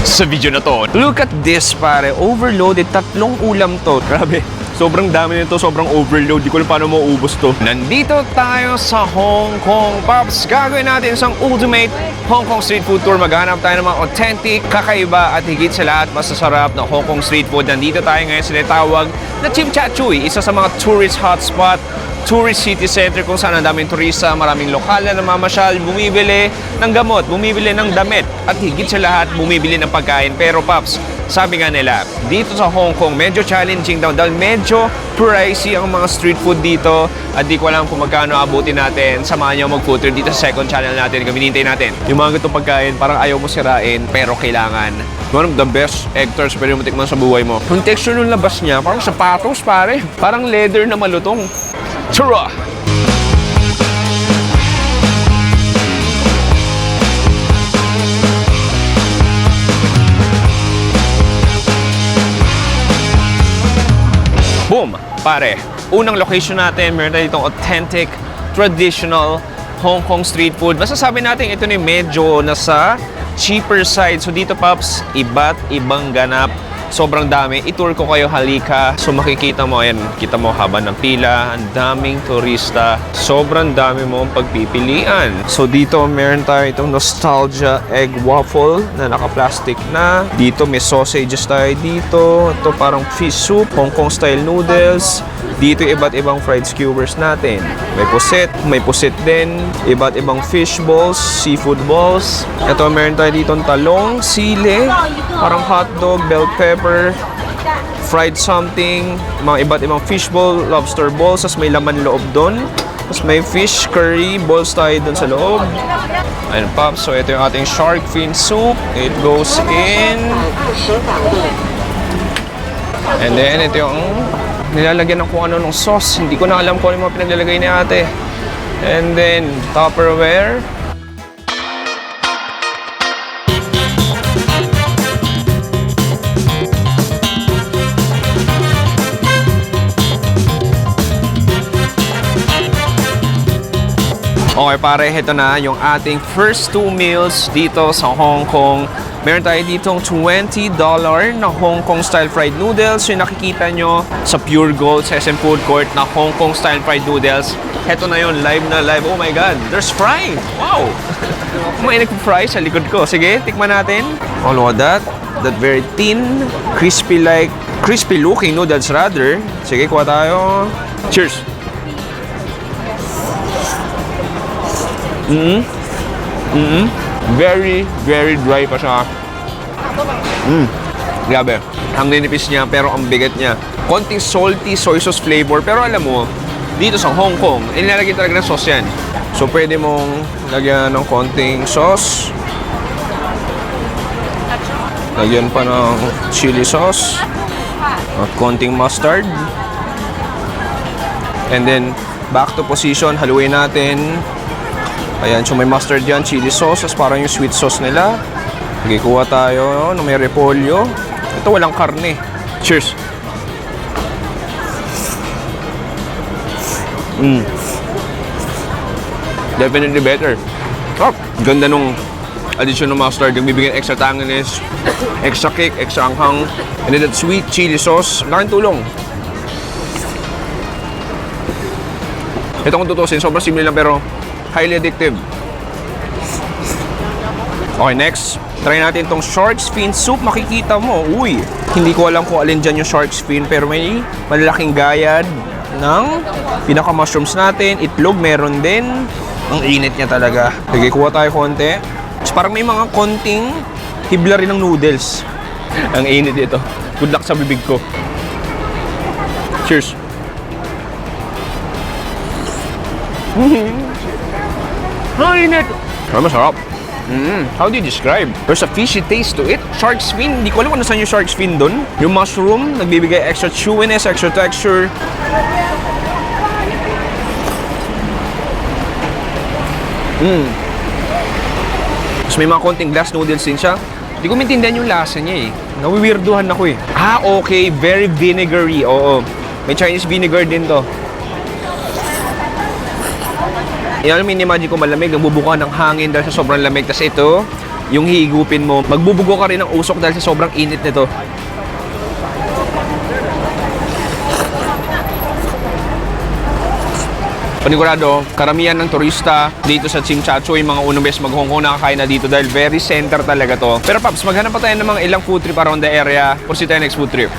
sa video na to. Look at this, pare. Overloaded. 3 ulam to. Grabe. Sobrang dami nito, sobrang overload. Di ko alam paano mauubos to. Nandito tayo sa Hong Kong, Pops. Gagawin natin isang ultimate Hong Kong street food tour. Maghanap tayo ng mga authentic, kakaiba at higit sa lahat masasarap na Hong Kong street food. Nandito tayo ngayon sa tinatawag na Tsim Sha Tsui, isa sa mga tourist hotspot, tourist city center kung saan ang daming turista, maraming lokal na namamasyal, bumibili ng gamot, bumibili ng damit, at higit sa lahat, bumibili ng pagkain. Pero Pops, sabi nga nila, dito sa Hong Kong, medyo challenging daw dahil medyo pricey ang mga street food dito at di ko alam kung magkano abutin natin. Samahan nyo mag-food tour dito sa second channel natin. Gaminintay natin. Yung mga ganitong pagkain, parang ayaw mo sirain, pero kailangan. One of the best egg tarts pwede mo tikman sa buhay mo. Yung texture ng labas niya, parang sapatos, pare. Parang leather na malutong. Tara! Boom! Pare, unang location natin, meron tayo itong authentic, traditional Hong Kong street food. Masasabi natin ito ni medyo nasa cheaper side. So dito, Pops, iba't ibang ganap. Sobrang dami. I-tour ko kayo, halika. So makikita mo, ayan, kita mo haba ng pila, ang daming turista. Sobrang dami mo ang pagpipilian. So dito, meron tayo itong nostalgia egg waffle na naka-plastic na. Dito may sausages tayo dito. Ito parang fish soup, Hong Kong style noodles. Dito iba't ibang fried skewers natin. May pusit din. Iba't ibang fish balls, seafood balls. Ito, meron tayo ditong talong, sili, parang hotdog, bell pepper, fried something, mga iba't ibang fish ball, lobster balls, tas may laman loob doon. Tapos may fish curry balls tayo doon sa loob. Ayun, Pops. So ito yung ating shark fin soup. It goes in. And then ito yung nilalagyan ng kung ano ng sauce. Hindi ko na alam kung ano yung mga pinaglalagay ni ate. And then Tupperware. Okay pare, ito na yung ating first 2 meals dito sa Hong Kong. Meron tayo ditong $20 na Hong Kong style fried noodles. Yung nakikita nyo sa Pure Gold sa SM Food Court na Hong Kong style fried noodles. Ito na yun, live na live. Oh my God, there's fry! Wow! May nag-fry sa likod ko. Sige, tikman natin. Oh, look at that. That very thin, crispy looking noodles rather. Sige, kuha tayo. Cheers! Very, very dry pa siya. Grabe. Ang ninipis niya, pero ang bigat niya. Konting salty soy sauce flavor. Pero alam mo, dito sa Hong Kong, nilalagay talaga ng sauce yan. So, pwede mong lagyan ng konting sauce. Lagyan pa ng chili sauce. At konting mustard. And then, back to position. Haluin natin. Ayan, so may mustard yan, chili sauce, parang yung sweet sauce nila. Okay, kuha tayo na may repolyo. Ito walang karne. Cheers! Definitely better. Oh, ganda nung addition ng mustard. Yung bibigyan extra tanginess, extra kick, extra anghang. And then that sweet chili sauce. Laking tulong. Ito kung tutusin, sobrang simple lang pero highly addictive. Okay, next. Try natin itong shark's fin soup. Makikita mo, uy. Hindi ko alam kung alin dyan yung shark's fin, pero may malalaking gayad ng pinaka-mushrooms natin. Itlog, meron din. Ang init niya talaga. Sige, kuha tayo konti. So, parang may mga konting hibla rin ng noodles. Ang init ito. Good luck sa bibig ko. Cheers. Ang init! Ang masarap. How do you describe? There's a fishy taste to it. Shark's fin. Hindi ko alam kung nasan yung shark's fin dun. Yung mushroom, nagbibigay extra chewiness, extra texture. Tapos may mga konting glass noodles din siya. Hindi ko maintindihan yung lasa niya eh. Nawiwirduhan ako eh. Ah, okay. Very vinegary. Oo. May Chinese vinegar din to. Alam mo, imagine ko malamig, nagbubuka ng hangin dahil sa sobrang lamig. Tapos ito, yung higupin mo. Magbubugo ka rin ng usok dahil sa sobrang init nito. Panigurado, karamihan ng turista dito sa Chimchachoy, mga unang beses mag-Hong Kong nakakain na dito dahil very center talaga to. Pero Paps, maghanap pa tayo ng mga ilang food trip around the area. Proceed tayo next food trip.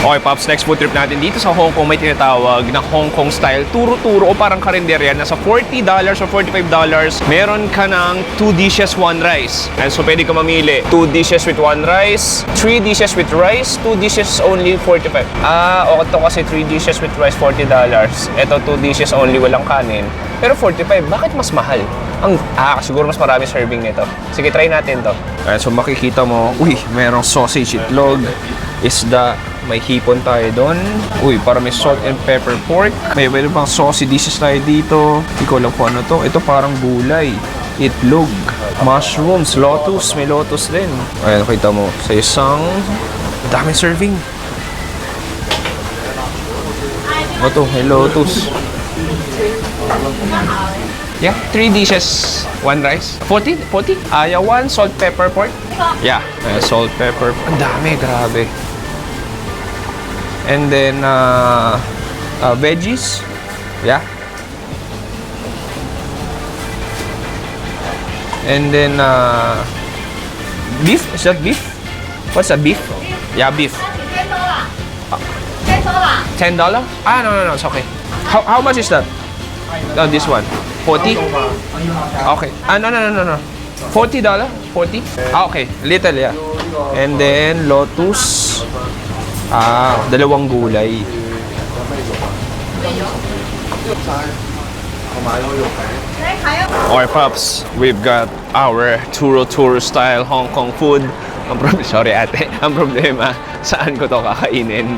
Okay, Pops, next food trip natin dito sa Hong Kong may tinatawag na Hong Kong style turo-turo o parang karinderya. Nasa $40 or $45. Meron ka ng 2 dishes, 1 rice. And so pwede ka mamili 2 dishes with 1 rice, 3 dishes with rice, 2 dishes only 45. Okay to kasi 3 dishes with rice $40. Ito 2 dishes only walang kanin. Pero 45, bakit mas mahal? Siguro mas marami serving nito. Sige, try natin to. So makikita mo, uy, merong sausage, itlog, isda, may hipon tayo doon. Uy, para may salt and pepper pork. May pang saucy dishes tayo dito. Hindi ko alam kung ano to. Ito parang gulay, itlog, mushrooms, lotus. May lotus din. Ayan, nakita mo. Sa isang daming serving. Ito, may lotus. Yeah, 3 dishes, 1 rice. 40? 40? Yeah, 1 salt pepper pork. Yeah, salt pepper. Ang dami, grabe. And then veggies. Yeah. And then beef. Is that beef? What's that, beef? Yeah, beef. $10? No, it's okay. How much is that? This one. 40? Okay. No. $40? 40? Okay. Little, yeah. And then lotus. Dalawang gulay. Okay, Pops, we've got our tour style Hong Kong food. Sorry ate, ang problema, saan ko to kakainin?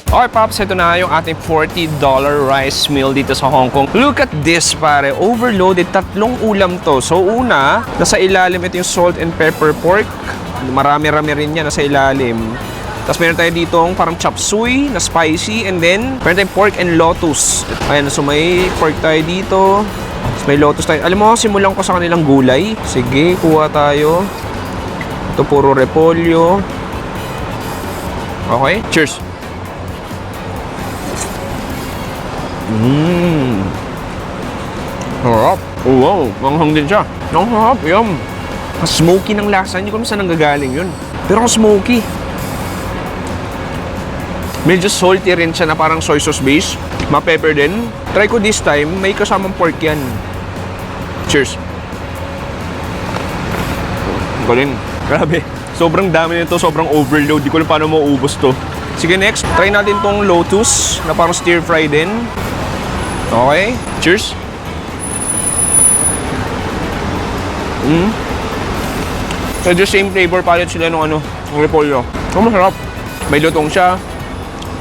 Okay, Pops, ito na yung ating $40 rice meal dito sa Hong Kong. Look at this, pare. Overloaded. 3 ulam to. So, una, nasa ilalim ito yung salt and pepper pork. Marami-rami rin yan nasa ilalim. Tapos meron tayo ditong parang chop suey na spicy. And then, meron tayong pork and lotus. Ayan, so may pork tayo dito. Tapos may lotus tayo. Alam mo, simulan ko sa kanilang gulay. Sige, kuha tayo. Ito puro repolyo. Okay, cheers. Harap. Oh, wow, manghang din siya. Ang harap, yum. Ang smoky ng lasa. Hindi ko alam saan nanggagaling yun. Pero ang smoky. Medyo salty rin siya na parang soy sauce base. Ma-pepper din. Try ko this time, may kasamang pork yan. Cheers. Galing. Grabe. Sobrang dami nito, sobrang overload. Di ko alam paano mauubos to. Sige, next. Try natin tong lotus na parang stir fry din. Okay. Cheers. So, just same flavor palette sila nung ng repolyo. So, masarap. May lutong siya.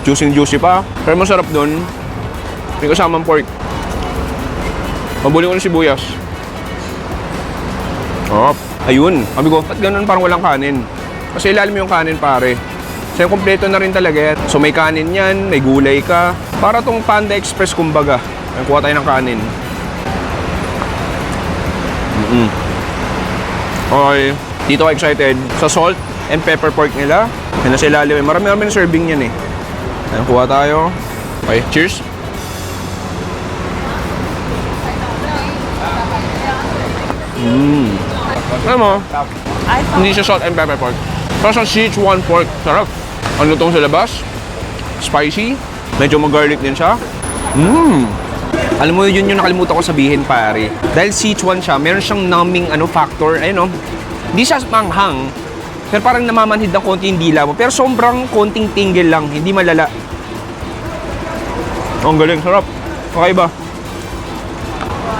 Juicy pa. Pero masarap dun. May kasamang pork. Mabuli ko ng sibuyas. Ayun. Sabi ko, ba't ganun parang walang kanin? Kasi ilalim yung kanin, pare. So, yung kompleto na rin talaga yan. So, may kanin yan, may gulay ka. Para tong Panda Express, kumbaga. Kuha tayo ng kanin. Okay. Dito ako excited sa salt and pepper pork nila. Yan na sila ilalim. Marami-rami na serving yan eh. Ayan, kuha tayo. Okay, cheers. Alam mo, hindi siya salt and pepper pork. Pero sa Sichuan pork, sarap. Ang lutong sa labas, spicy, medyo mag-garlic din siya. Alam mo, yun yung nakalimutan ko sabihin, pare. Dahil Sichuan siya, meron siyang numbing factor. Ayun, hindi siya manghang. Pero parang namamanhid ng konti yung dila mo. Pero sobrang konting tinggil lang, hindi malala. Ang galing, sarap. Okay ba?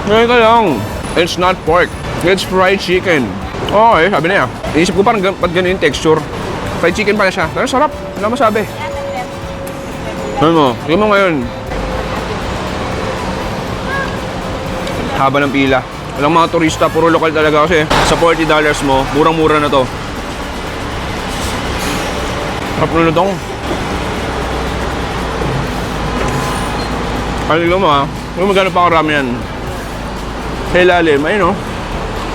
Ngayon ka lang. It's not pork. It's fried chicken. Okay, sabi na yan. Inisip ko parang ba't ganun yung texture. Fried chicken pala siya. Pero sarap. Wala masabi. Ano mo? Tingnan mo ngayon. Haba ng pila. Walang mga turista. Puro lokal talaga kasi sa $40 mo, murang-mura na to. Sarap na itong. Alam mo ha, kung magkano pa karami yan. Sa ilalim, ayun o.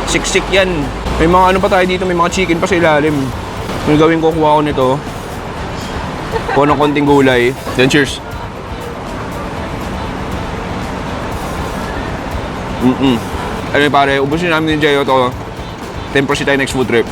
Siksik yan. May mga ano pa tayo dito, may mga chicken pa sa ilalim. Yung gawin ko, kuha ko nito. Kuha ng konting gulay. Then cheers. Ano pare, ubusin namin yung Jayo to. 10% tayo next food trip.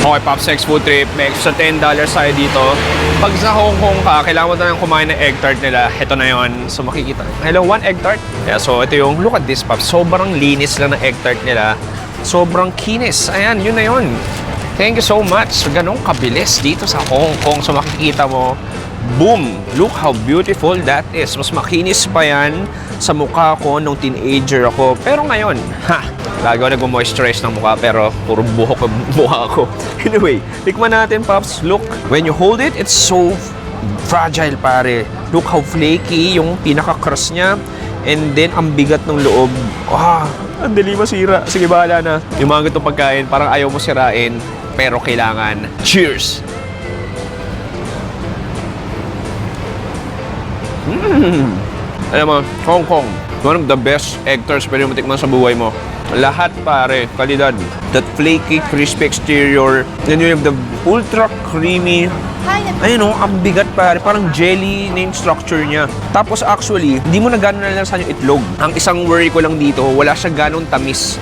Okay, Pops, next food trip. May extra $10 tayo dito. Pag sa Hong Kong ka, kailangan mo na kumain ng egg tart nila. Ito na yon. So makikita. Hello, 1 egg tart. Yeah, so ito yung, look at this, Pops. Sobrang linis lang ng egg tart nila. Sobrang kinis. Ayan, yun na yun. Thank you so much. So, ganun kabilis dito sa Hong Kong. So makikita mo, boom! Look how beautiful that is. Mas makinis pa yan sa mukha ko nung teenager ako. Pero ngayon, lagi ako nag-moisturize ng mukha pero puro buhok ang mukha ko. Anyway, tikman natin, Pops. Look, when you hold it, it's so fragile, pare. Look how flaky yung pinaka-crust niya. And then, ang bigat ng loob. Ang dali masira. Sige, bahala na. Yung mga ganitong pagkain, parang ayaw mo sirain, pero kailangan. Cheers! Alam mo, Hong Kong, one of the best egg tarts pwede mo tikman sa buhay mo. Lahat pare, kalidad. That flaky, crispy exterior. Then you have the ultra creamy. Ayun o, ang bigat pare. Parang jelly na yung structure niya. Tapos actually, hindi mo na gano'n nalalasan yung itlog. Ang isang worry ko lang dito, wala siya gano'ng tamis.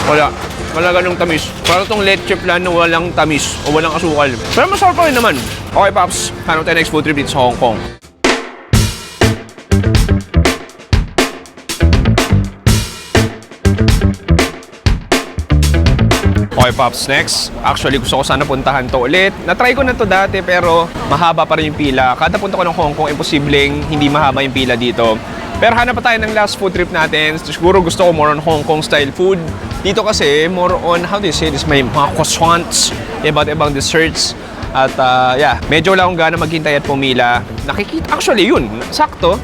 Wala. Wala ganong tamis. Parang itong leche flan na walang tamis o walang asukal. Pero masarap pa rin naman. Okay, Pops. Hanap tayo next food trip dito sa Hong Kong. Okay, Pops, next. Actually, gusto ko sana puntahan to ulit. Na-try ko na to dati pero mahaba pa rin yung pila. Kada punta ko ng Hong Kong, imposibleng hindi mahaba yung pila dito. Pero hanap pa tayo ng last food trip natin. Siguro gusto ko more on Hong Kong style food. Dito kasi, more on, how do you say this, may mga croissants, iba't ibang desserts. At yeah, medyo wala akong gana maghintay at pumila. Nakikita, actually yun, sakto.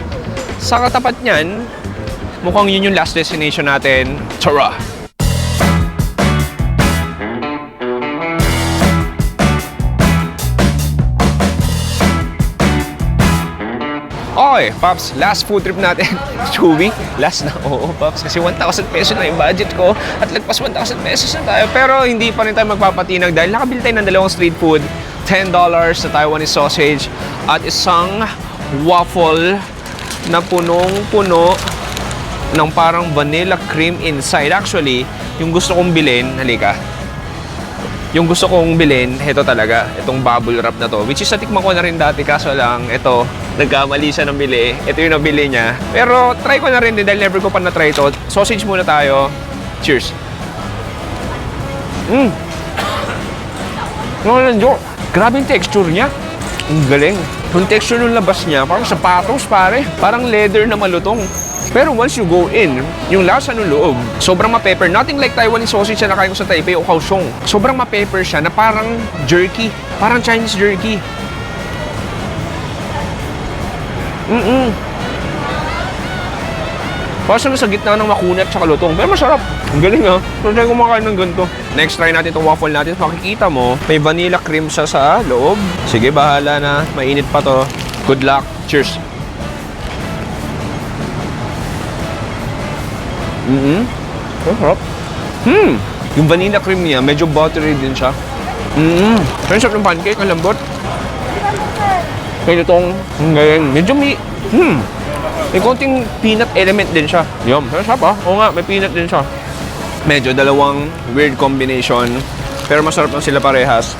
Sa katapat niyan, mukhang yun yung last destination natin. Tara! Okay, Pops, last food trip natin. Chewy, last na. Oo, Pops, kasi 1,000 pesos na yung budget ko at lagpas 1,000 pesos na tayo. Pero hindi pa rin tayo magpapatinag dahil nakabili tayo ng dalawang street food. $10 na Taiwanese sausage at isang waffle na punong-puno ng parang vanilla cream inside. Actually, yung gusto kong bilhin, halika. Yung gusto kong bilhin, ito talaga, itong bubble wrap na to. Which is, natikman ko na rin dati, kaso lang, ito, nagkamali siya ng bili. Ito yung nabili niya. Pero, try ko na rin din dahil never ko pa na-try ito. Sausage muna tayo. Cheers. Grabe yung texture niya. Ang galing. Yung texture ng labas niya, parang sapatos, pare. Parang leather na malutong. Pero once you go in, yung lasa ng loob, sobrang ma-pepper. Nothing like Taiwanese sausage na nakain ko sa Taipei o Kaohsiung. Sobrang ma-pepper siya na parang jerky. Parang Chinese jerky. Parang sa gitna ng makunat at lutong. Pero masarap. Ang galing ha. Pero tayo kumakain ng ganito. Next, try natin itong waffle natin. Makikita mo, may vanilla cream siya sa loob. Sige, bahala na. Mainit pa to. Good luck. Cheers. Sarap. Yung vanilla cream niya, medyo buttery din siya. Pero sarap ng pancake, ang lambot. Kaya itong, ngayon, medyo may, may konting peanut element din siya. Yum, pero sarap ah. Oo nga, may peanut din siya. Medyo dalawang weird combination, pero masarap lang sila parehas.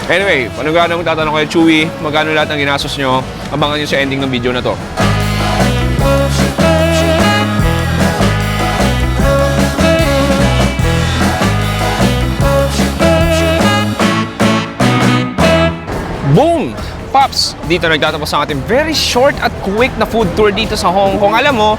Anyway, panagano magtatanong kayo, Chewy, magkano lahat ng ginastos nyo? Abangan nyo sa ending ng video na to. Boom! Pops, dito nagtatapos ang ating very short at quick na food tour dito sa Hong Kong. Alam mo,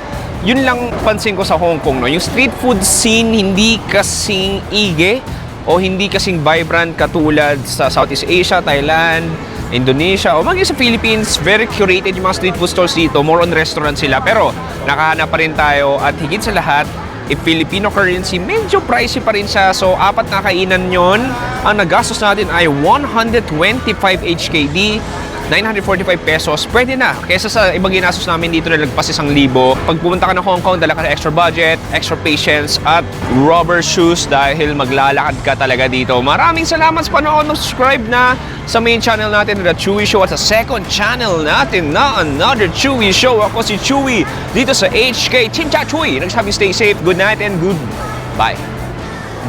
yun lang pansin ko sa Hong Kong, no? Yung street food scene hindi kasing ige o hindi kasing vibrant katulad sa Southeast Asia, Thailand, Indonesia o maging sa Philippines. Very curated yung mga street food stores dito. More on restaurant sila. Pero nakahanap pa rin tayo at higit sa lahat, if Filipino currency, medyo pricey pa rin siya. So, 4 na kainan yon. Ang nagastos natin ay 125 HKD, 945 pesos. Pwede na. Kesa sa ibang ginastos namin dito na lagpas 1,000. Pag pumunta ka ng Hong Kong, dala ka ng extra budget, extra patience, at rubber shoes dahil maglalakad ka talaga dito. Maraming salamat sa panood. Subscribe na sa main channel natin na The Chewy Show at sa second channel natin na Another Chewy Show. Ako si Chewy dito sa HK Chim Cha Chewy. Nagsabi stay safe, good night, and goodbye.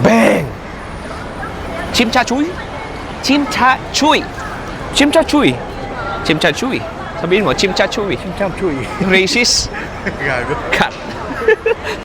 Bang! Chim Cha Chewy? Chim Cha Chewy. Chim Cha Chewy. Chim Cha Chewy. Sabihin mo, Chim Cha Chewy. Chim Cha Chewy. Racist. Gago. Cut.